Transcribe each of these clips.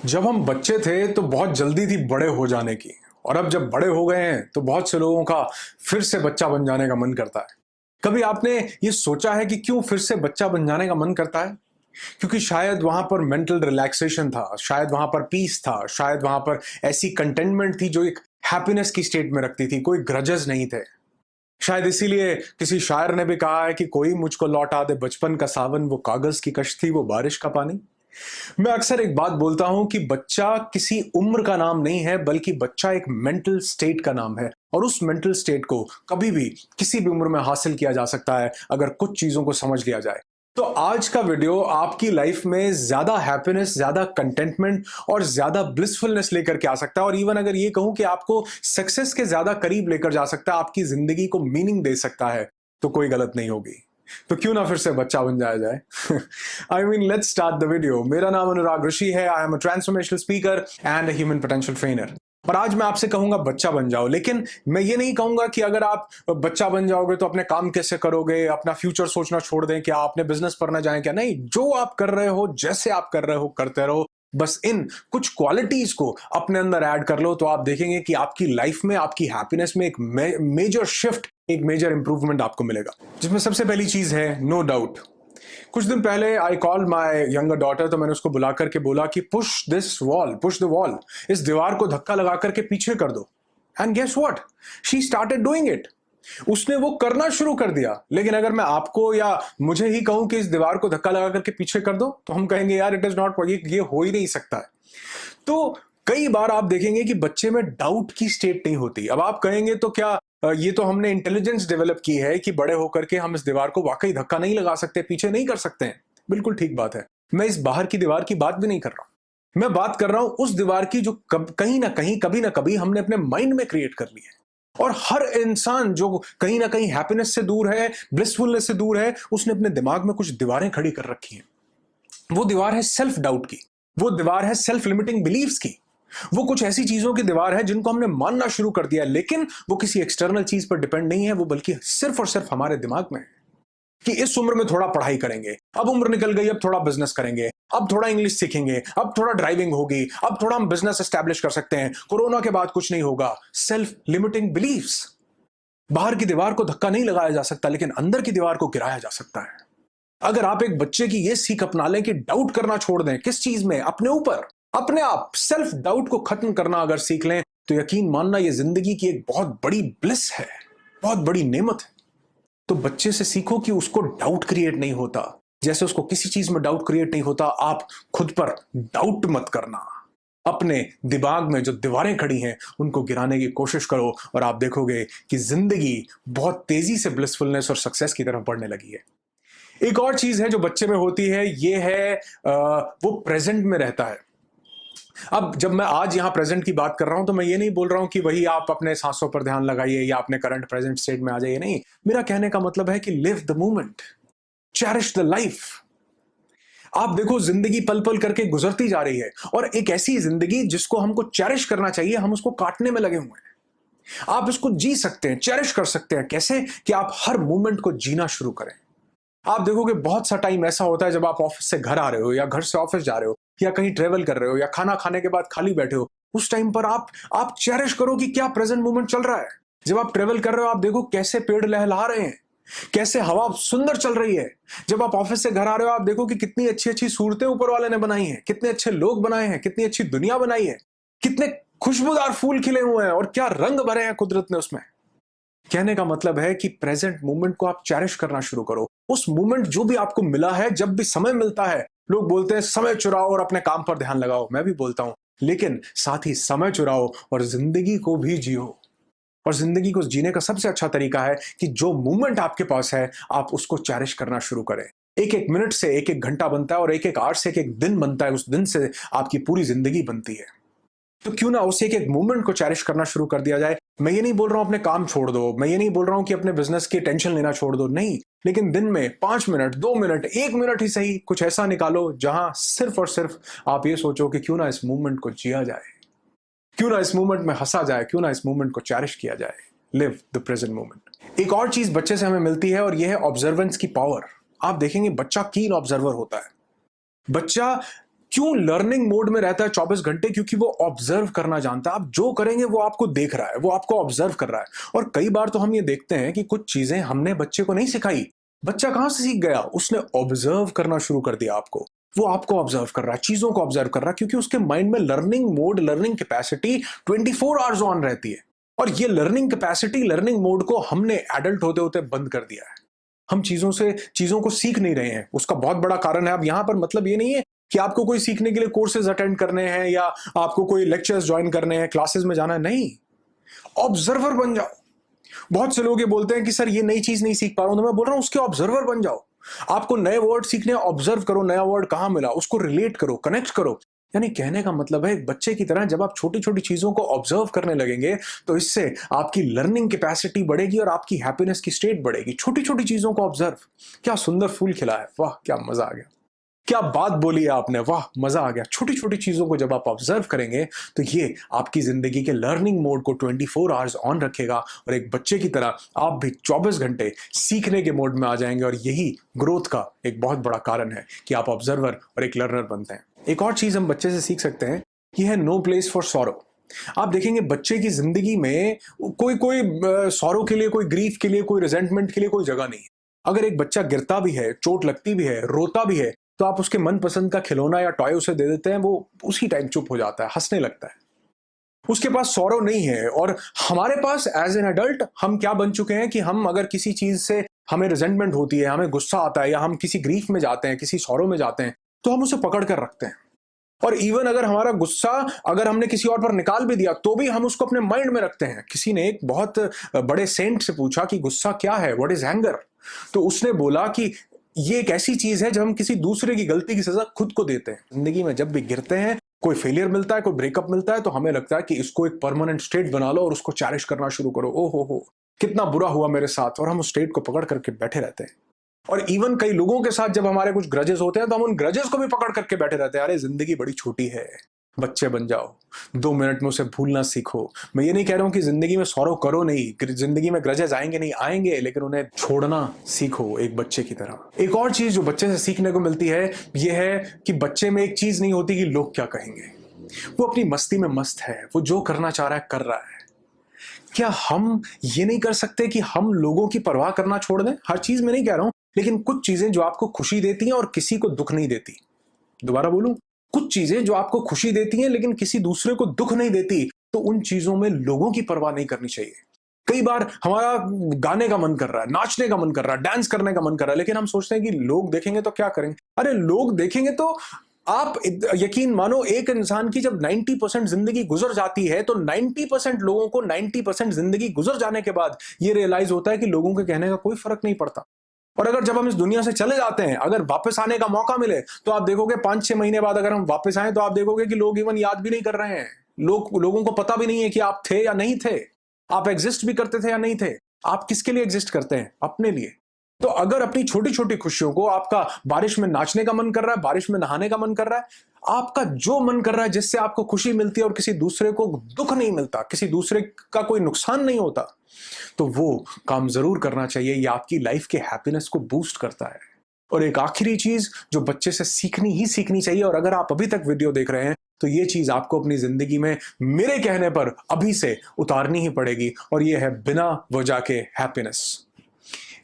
जब हम बच्चे थे तो बहुत जल्दी थी बड़े हो जाने की। और अब जब बड़े हो गए हैं तो बहुत से लोगों का फिर से बच्चा बन जाने का मन करता है। कभी आपने ये सोचा है कि क्यों फिर से बच्चा बन जाने का मन करता है? क्योंकि शायद वहां पर मेंटल रिलैक्सेशन था, शायद वहां पर पीस था, शायद वहां पर ऐसी कंटेनमेंट थी जो एक हैप्पीनेस की स्टेट में रखती थी, कोई ग्रजेस नहीं थे। शायद इसीलिए किसी शायर ने भी कहा है कि कोई मुझको लौटा दे बचपन का सावन, वो कागज की कश्ती, वो बारिश का पानी। मैं अक्सर एक बात बोलता हूं कि बच्चा किसी उम्र का नाम नहीं है, बल्कि बच्चा एक मेंटल स्टेट का नाम है। और उस मेंटल स्टेट को कभी भी किसी भी उम्र में हासिल किया जा सकता है अगर कुछ चीजों को समझ लिया जाए। तो आज का वीडियो आपकी लाइफ में ज्यादा हैप्पीनेस, ज्यादा कंटेंटमेंट और ज्यादा ब्लिसफुलनेस लेकर के आ सकता है। और इवन अगर ये कहूं कि आपको सक्सेस के ज्यादा करीब लेकर जा सकता है, आपकी जिंदगी को मीनिंग दे सकता है, तो कोई गलत नहीं होगी। तो क्यों ना फिर से बच्चा बन जाया जाए। I mean, let's start the video. मेरा नाम अनुराग ऋषि है। I am a transformational speaker and a human potential trainer. और आज मैं आपसे कहूंगा बच्चा बन जाओ, लेकिन मैं ये नहीं कहूंगा कि अगर आप बच्चा बन जाओगे तो अपने काम कैसे करोगे, अपना फ्यूचर सोचना छोड़ दें, क्या आपने बिजनेस पर ना जाए, क्या नहीं। जो आप कर रहे हो, जैसे आप कर रहे हो, करते रहो। बस इन कुछ क्वालिटीज को अपने अंदर ऐड कर लो तो आप देखेंगे कि आपकी लाइफ में, आपकी हैप्पीनेस में एक मेजर शिफ्ट, एक मेजर इंप्रूवमेंट आपको मिलेगा। जिसमें सबसे पहली चीज है नो डाउट। कुछ दिन पहले I call my younger daughter, तो मैंने उसको बुला करके बोला कि push this wall, push the wall, इस दीवार को धक्का लगा करके पीछे कर दो। And guess what, she started doing it. उसने वो करना शुरू कर दिया। लेकिन अगर मैं आपको या मुझे ही कहूं कि इस दीवार को धक्का लगा करके पीछे कर दो, तो हम कहेंगे यार इट इज नॉट, ये हो ही नहीं सकता है। तो कई बार आप देखेंगे कि बच्चे में डाउट की स्टेट नहीं होती। अब आप कहेंगे तो क्या ये तो हमने इंटेलिजेंस डेवलप की है कि बड़े होकर के हम इस दीवार को वाकई धक्का नहीं लगा सकते, पीछे नहीं कर सकते हैं। बिल्कुल ठीक बात है। मैं इस बाहर की दीवार की बात भी नहीं कर रहा हूं। मैं बात कर रहा हूं उस दीवार की जो कहीं ना कहीं, कभी ना कभी हमने अपने माइंड में क्रिएट कर ली है। और हर इंसान जो कहीं ना कहीं हैप्पीनेस से दूर है, ब्लिसफुलनेस से दूर है, उसने अपने दिमाग में कुछ दीवारें खड़ी कर रखी हैं। वो दीवार है सेल्फ डाउट की, वो दीवार है सेल्फ लिमिटिंग बिलीव्स की, वो कुछ ऐसी चीजों की दीवार है जिनको हमने मानना शुरू कर दिया है। लेकिन वो किसी एक्सटर्नल चीज पर डिपेंड नहीं है, वो बल्कि सिर्फ और सिर्फ हमारे दिमाग में है। कि इस उम्र में थोड़ा पढ़ाई करेंगे, अब उम्र निकल गई, अब थोड़ा बिजनेस करेंगे, अब थोड़ा इंग्लिश सीखेंगे, अब थोड़ा ड्राइविंग होगी, अब थोड़ा हम बिजनेस एस्टैब्लिश कर सकते हैं, कोरोना के बाद कुछ नहीं होगा। Self limiting beliefs. बाहर की दीवार को धक्का नहीं लगाया जा सकता, लेकिन अंदर की दीवार को गिराया जा सकता है। अगर आप एक बच्चे की यह सीख अपना लें कि डाउट करना छोड़ दें, किस चीज में, अपने ऊपर, अपने आप, सेल्फ डाउट को खत्म करना अगर सीख लें, तो यकीन मानना यह जिंदगी की एक बहुत बड़ी ब्लिस है, बहुत बड़ी नेमत है। तो बच्चे से सीखो कि उसको डाउट क्रिएट नहीं होता। जैसे उसको किसी चीज में डाउट क्रिएट नहीं होता, आप खुद पर डाउट मत करना। अपने दिमाग में जो दीवारें खड़ी हैं उनको गिराने की कोशिश करो, और आप देखोगे कि जिंदगी बहुत तेजी से ब्लिसफुलनेस और सक्सेस की तरफ बढ़ने लगी है। एक और चीज है जो बच्चे में होती है, ये है वो प्रेजेंट में रहता है। अब जब मैं आज यहां प्रेजेंट की बात कर रहा हूं तो मैं ये नहीं बोल रहा हूं कि वही आप अपने सांसों पर ध्यान लगाइए या अपने करंट प्रेजेंट स्टेट में आ जाइए। नहीं, मेरा कहने का मतलब है कि live the moment, cherish the life. आप देखो जिंदगी पल पल करके गुजरती जा रही है, और एक ऐसी जिंदगी जिसको हमको चेरिश करना चाहिए, हम उसको काटने में लगे हुए हैं। आप इसको जी सकते हैं, चेरिश कर सकते हैं। कैसे? कि आप हर मोमेंट को जीना शुरू करें। आप देखोगे बहुत सा टाइम ऐसा होता है जब आप ऑफिस से घर आ रहे हो, या घर से ऑफिस जा रहे हो, या कहीं ट्रेवल कर रहे हो, या खाना खाने के बाद खाली बैठे हो। उस टाइम पर आप चेरिश करो कि क्या प्रेजेंट मोमेंट चल रहा है। जब आप ट्रेवल कर रहे हो, आप देखो कैसे पेड़ लहलहा रहे हैं, कैसे हवा सुंदर चल रही है। जब आप ऑफिस से घर आ रहे हो, आप देखो कि कितनी अच्छी अच्छी सूरतें ऊपर वाले ने बनाई हैं, कितने अच्छे लोग बनाए हैं, कितनी अच्छी दुनिया बनाई है, कितने खुशबूदार फूल खिले हुए हैं, और क्या रंग भरे हैं कुदरत ने उसमें। कहने का मतलब है कि प्रेजेंट मोमेंट को आप चेरिश करना शुरू करो। उस मोमेंट जो भी आपको मिला है, जब भी समय मिलता है, लोग बोलते हैं समय चुराओ और अपने काम पर ध्यान लगाओ, मैं भी बोलता हूं, लेकिन साथ ही समय चुराओ और जिंदगी को भी जियो। और जिंदगी को जीने का सबसे अच्छा तरीका है कि जो मोमेंट आपके पास है, आप उसको चेरिश करना शुरू करें। एक एक मिनट से एक एक घंटा बनता है, और एक एक आवर से एक एक दिन बनता है। उस दिन से आपकी पूरी जिंदगी बनती है। तो क्यों ना उस एक एक मूवमेंट को चेरिश करना शुरू कर दिया जाए। मैं ये नहीं बोल रहा हूं अपने काम छोड़ दो, मैं ये नहीं बोल रहा हूं कि अपने बिजनेस की टेंशन लेना छोड़ दो, नहीं। लेकिन दिन में 5 मिनट, 2 मिनट, 1 मिनट ही सही कुछ ऐसा निकालो जहां सिर्फ और सिर्फ आप ये सोचो कि क्यों ना इस मूवमेंट को जिया जाए, क्यों ना इस मूवमेंट में हंसा जाए, क्यों ना इस मूवमेंट को चेरिश किया जाए। Live the present movement. एक और चीज बच्चे से हमें मिलती है, और यह है ऑब्जर्वेंस की पावर। आप देखेंगे बच्चा कीन ऑब्जर्वर होता है। बच्चा क्यों लर्निंग मोड में रहता है 24 घंटे? क्योंकि वो ऑब्जर्व करना जानता है। आप जो करेंगे वो आपको देख रहा है, वो आपको ऑब्जर्व कर रहा है। और कई बार तो हम ये देखते हैं कि कुछ चीजें हमने बच्चे को नहीं सिखाई। बच्चा कहां से सीख गया? उसने ऑब्जर्व करना शुरू कर दिया आपको। वो आपको ऑब्जर्व कर रहा है, चीजों को ऑब्जर्व कर रहा है, क्योंकि उसके माइंड में learning mode, learning capacity 24 hours on रहती है। और ये लर्निंग कैपेसिटी, लर्निंग मोड को हमने एडल्ट होते होते बंद कर दिया है। हम चीजों को सीख नहीं रहे हैं। उसका बहुत बड़ा कारण है। अब यहां पर मतलब ये नहीं है कि आपको कोई सीखने के लिए कोर्सेज अटेंड करने हैं या आपको कोई लेक्चर्स ज्वाइन करने हैं, क्लासेस में जाना है, नहीं। ऑब्जर्वर बन जाओ। बहुत से लोग ये बोलते हैं कि सर ये नई चीज नहीं सीख पा रहा हूं, तो मैं बोल रहा हूं उसके ऑब्जर्वर बन जाओ। आपको नए वर्ड सीखने, ऑब्जर्व करो, नया वर्ड कहां मिला, उसको रिलेट करो, कनेक्ट करो। यानी कहने का मतलब है, एक बच्चे की तरह जब आप छोटी छोटी चीजों को ऑब्जर्व करने लगेंगे तो इससे आपकी लर्निंग कैपेसिटी बढ़ेगी और आपकी हैप्पीनेस की स्टेट बढ़ेगी। छोटी छोटी चीजों को ऑब्जर्व। क्या सुंदर फूल खिला है, वाह क्या मजा आ गया, क्या बात बोली है आपने, वाह मजा आ गया। छोटी छोटी चीजों को जब आप ऑब्जर्व करेंगे तो ये आपकी जिंदगी के लर्निंग मोड को 24 आवर्स ऑन रखेगा और एक बच्चे की तरह आप भी 24 घंटे सीखने के मोड में आ जाएंगे। और यही ग्रोथ का एक बहुत बड़ा कारण है कि आप ऑब्जर्वर और एक लर्नर बनते हैं। एक और चीज हम बच्चे से सीख सकते हैं कि है नो प्लेस फॉर सॉरो। आप देखेंगे बच्चे की जिंदगी में कोई सॉरो के लिए, कोई ग्रीफ के लिए, कोई रिजेंटमेंट के लिए कोई जगह नहीं है। अगर एक बच्चा गिरता भी है, चोट लगती भी है, रोता भी है, तो आप उसके मनपसंद का खिलौना या टॉय उसे दे देते हैं, वो उसी टाइम चुप हो जाता है, हंसने लगता है। उसके पास सॉरो नहीं है। और हमारे पास एज एन एडल्ट हम क्या बन चुके हैं कि हम अगर किसी चीज से हमें रिजेंटमेंट होती है, हमें गुस्सा आता है या हम किसी ग्रीफ में जाते हैं, किसी सॉरो में जाते हैं, तो हम उसे पकड़ कर रखते हैं। और इवन अगर हमारा गुस्सा अगर हमने किसी और पर निकाल भी दिया तो भी हम उसको अपने माइंड में रखते हैं। किसी ने एक बहुत बड़े सेंट से पूछा कि गुस्सा क्या है, व्हाट इज एंगर? तो उसने बोला कि ये एक ऐसी चीज है जब हम किसी दूसरे की गलती की सजा खुद को देते हैं। जिंदगी में जब भी गिरते हैं, कोई फेलियर मिलता है, कोई ब्रेकअप मिलता है, तो हमें लगता है कि इसको एक परमानेंट स्टेट बना लो और उसको चैरिश करना शुरू करो। ओ हो, कितना बुरा हुआ मेरे साथ, और हम उस स्टेट को पकड़ करके बैठे रहते हैं। और इवन कई लोगों के साथ जब हमारे कुछ ग्रजेस होते हैं तो हम उन ग्रजेस को भी पकड़ करके बैठे रहते हैं। अरे जिंदगी बड़ी छोटी है, बच्चे बन जाओ, 2 मिनट में उसे भूलना सीखो। मैं ये नहीं कह रहा हूं कि जिंदगी में सॉरो करो नहीं, जिंदगी में ग्रजेस आएंगे नहीं, आएंगे, लेकिन उन्हें छोड़ना सीखो एक बच्चे की तरह। एक और चीज जो बच्चे से सीखने को मिलती है ये है कि बच्चे में एक चीज नहीं होती कि लोग क्या कहेंगे। वो अपनी मस्ती में मस्त है, वो जो करना चाह रहा है कर रहा है। क्या हम ये नहीं कर सकते कि हम लोगों की परवाह करना छोड़ दें? हर चीज में नहीं कह रहा हूं, लेकिन कुछ चीजें जो आपको खुशी देती हैं और किसी को दुख नहीं देती। दोबारा बोलूं, कुछ चीजें जो आपको खुशी देती हैं लेकिन किसी दूसरे को दुख नहीं देती, तो उन चीजों में लोगों की परवाह नहीं करनी चाहिए। कई बार हमारा गाने का मन कर रहा है, नाचने का मन कर रहा है, डांस करने का मन कर रहा है, लेकिन हम सोचते हैं कि लोग देखेंगे तो क्या करेंगे। अरे लोग देखेंगे तो आप यकीन मानो, एक इंसान की जब 90% जिंदगी गुजर जाती है तो 90% लोगों को 90% जिंदगी गुजर जाने के बाद ये रियलाइज होता है कि लोगों के कहने का कोई फर्क नहीं पड़ता। और अगर जब हम इस दुनिया से चले जाते हैं, अगर वापस आने का मौका मिले, तो आप देखोगे 5-6 महीने बाद अगर हम वापस आए तो आप देखोगे कि लोग इवन याद भी नहीं कर रहे हैं। लोगों को पता भी नहीं है कि आप थे या नहीं थे, आप एग्जिस्ट भी करते थे या नहीं थे। आप किसके लिए एग्जिस्ट करते हैं? अपने लिए। तो अगर अपनी छोटी छोटी खुशियों को, आपका बारिश में नाचने का मन कर रहा है, बारिश में नहाने का मन कर रहा है, आपका जो मन कर रहा है जिससे आपको खुशी मिलती है और किसी दूसरे को दुख नहीं मिलता, किसी दूसरे का कोई नुकसान नहीं होता, तो वो काम जरूर करना चाहिए। ये आपकी लाइफ के हैप्पीनेस को बूस्ट करता है। और एक आखिरी चीज जो बच्चे से सीखनी ही सीखनी चाहिए, और अगर आप अभी तक वीडियो देख रहे हैं तो ये चीज आपको अपनी जिंदगी में मेरे कहने पर अभी से उतारनी ही पड़ेगी, और ये है बिना वजह के हैप्पीनेस।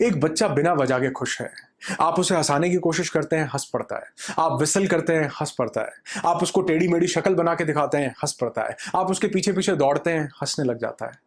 एक बच्चा बिना वजह के खुश है। आप उसे हंसाने की कोशिश करते हैं, हंस पड़ता है। आप विसल करते हैं, हंस पड़ता है। आप उसको टेढ़ी मेढ़ी शक्ल बना के दिखाते हैं, हंस पड़ता है। आप उसके पीछे पीछे दौड़ते हैं, हंसने लग जाता है।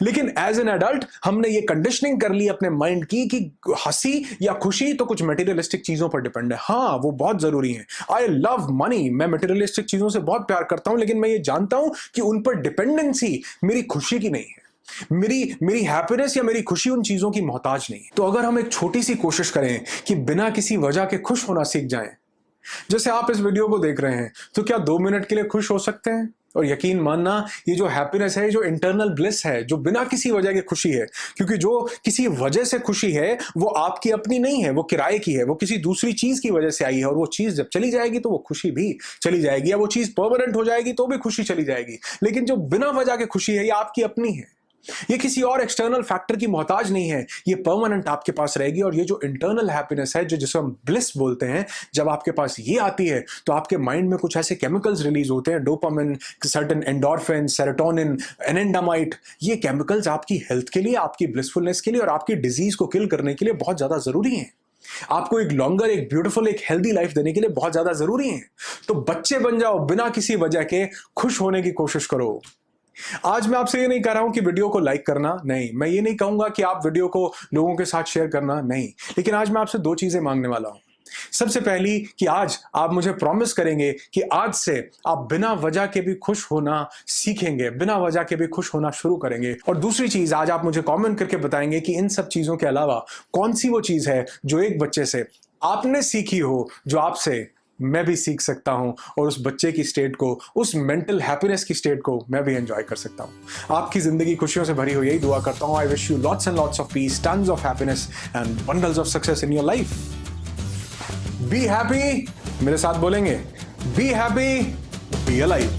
लेकिन एज एन एडल्ट हमने ये कंडीशनिंग कर ली अपने माइंड की कि हंसी या खुशी तो कुछ मटेरियलिस्टिक चीजों पर डिपेंड है। हाँ, वो बहुत जरूरी है। आई लव मनी, मैं मटेरियलिस्टिक चीजों से बहुत प्यार करता हूं, लेकिन मैं ये जानता हूं कि उन पर डिपेंडेंसी मेरी खुशी की नहीं है। मेरी हैप्पीनेस या मेरी खुशी उन चीजों की मोहताज नहीं। तो अगर हम एक छोटी सी कोशिश करें कि बिना किसी वजह के खुश होना सीख जाएं, जैसे आप इस वीडियो को देख रहे हैं, तो क्या 2 मिनट के लिए खुश हो सकते हैं? और यकीन मानना, ये जो हैप्पीनेस है, जो इंटरनल ब्लिस है, जो बिना किसी वजह की खुशी है, क्योंकि जो किसी वजह से खुशी है वो आपकी अपनी नहीं है, वो किराए की है, वो किसी दूसरी चीज की वजह से आई है। और वो चीज जब चली जाएगी तो वो खुशी भी चली जाएगी, या वो चीज परमानेंट हो जाएगी तो भी खुशी चली जाएगी। लेकिन जो बिना वजह की खुशी है ये आपकी अपनी है। ये किसी और एक्सटर्नल फैक्टर की मोहताज नहीं है, ये परमानेंट आपके पास रहेगी। और ये जो इंटरनल हैप्पीनेस है, जो जिसे हम ब्लिस बोलते हैं, जब आपके पास ये आती है तो आपके माइंड में कुछ ऐसे केमिकल्स रिलीज होते हैं, डोपामिन, सर्टेन एंडोर्फिन, सेरोटोनिन, एनेंडामाइट। ये केमिकल्स आपकी हेल्थ के लिए, आपकी ब्लिसफुलनेस के लिए और आपकी डिजीज को किल करने के लिए बहुत ज्यादा जरूरी हैं। आपको एक लॉन्गर, एक ब्यूटीफुल, एक हेल्दी लाइफ देने के लिए बहुत ज्यादा जरूरी है। तो बच्चे बन जाओ, बिना किसी वजह के खुश होने की कोशिश करो। आज मैं आपसे ये नहीं कह रहा हूं कि वीडियो को लाइक करना, नहीं, मैं ये नहीं कहूंगा कि आप वीडियो को लोगों के साथ शेयर करना, नहीं, लेकिन आज मैं आपसे दो चीजें मांगने वाला हूं। सबसे पहली कि आज आप मुझे प्रॉमिस करेंगे कि आज से आप बिना वजह के भी खुश होना सीखेंगे, बिना वजह के भी खुश होना शुरू करेंगे। और दूसरी चीज, आज आप मुझे कमेंट करके बताएंगे कि इन सब चीजों के अलावा कौन सी वो चीज है जो एक बच्चे से आपने सीखी हो, जो आपसे मैं भी सीख सकता हूं और उस बच्चे की स्टेट को, उस मेंटल हैप्पीनेस की स्टेट को मैं भी एंजॉय कर सकता हूं। आपकी जिंदगी खुशियों से भरी हो, यही दुआ करता हूं। I wish you lots and lots of peace, tons of happiness and bundles of success in your life. Be happy, मेरे साथ बोलेंगे, बी हैप्पी, बी अलाइव।